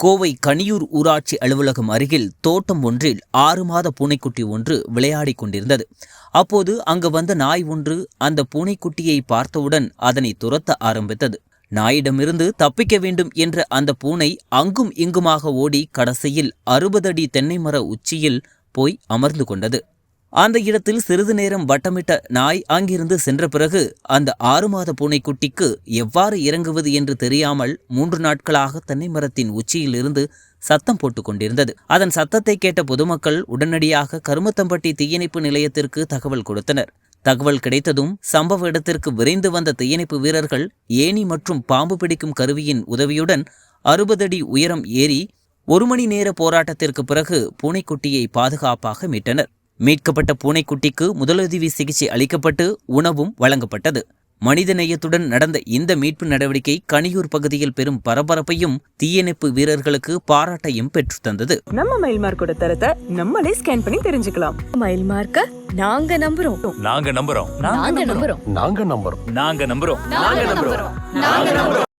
கோவை கனியூர் ஊராட்சி அலுவலகம் அருகில் தோட்டம் ஒன்றில் 6 மாத பூனைக்குட்டி ஒன்று விளையாடிக் கொண்டிருந்தது. அப்போது அங்கு வந்த நாய் ஒன்று அந்த பூனைக்குட்டியை பார்த்தவுடன் அதனை துரத்த ஆரம்பித்தது. நாயிடமிருந்து தப்பிக்க வேண்டும் என்ற அந்த பூனை அங்கும் இங்குமாக ஓடி கடைசியில் 60 அடி தென்னை மர உச்சியில் போய் அமர்ந்து கொண்டது. அந்த இடத்தில் சிறிது நேரம் வட்டமிட்ட நாய் அங்கிருந்து சென்ற பிறகு அந்த 6 மாத பூனைக்குட்டிக்கு எவ்வாறு இறங்குவது என்று தெரியாமல் 3 நாட்களாக தென்னை மரத்தின் உச்சியில் இருந்து சத்தம் போட்டுக் கொண்டிருந்தது. அதன் சத்தத்தை கேட்ட பொதுமக்கள் உடனடியாக கருமத்தம்பட்டி தீயணைப்பு நிலையத்திற்கு தகவல் கொடுத்தனர். தகவல் கிடைத்ததும் சம்பவ இடத்திற்கு விரைந்து வந்த தீயணைப்பு வீரர்கள் ஏணி மற்றும் பாம்பு பிடிக்கும் கருவியின் உதவியுடன் 60 அடி உயரம் ஏறி 1 மணி நேர போராட்டத்திற்கு பிறகு பூனைக்குட்டியை பாதுகாப்பாக மீட்டனர். மீட்கப்பட்ட பூனைக்குட்டிக்கு முதலுதவி சிகிச்சை அளிக்கப்பட்டு உணவும் வழங்கப்பட்டது. மனிதநேயத்துடன் நடந்த இந்த மீட்பு நடவடிக்கை கனியூர் பகுதியில் பெரும் பரபரப்பையும் தீயணைப்பு வீரர்களுக்கு பாராட்டையும் பெற்று தந்தது. நம்ம மயில் மார்க்கோட தரத்தை நம்மளே ஸ்கேன் பண்ணி தெரிஞ்சுக்கலாம். மயில் மார்க்க நாங்க நம்புறோம். நாங்க நம்புறோம். நாங்க நம்புறோம். நாங்க நம்புறோம். நாங்க நம்புறோம்.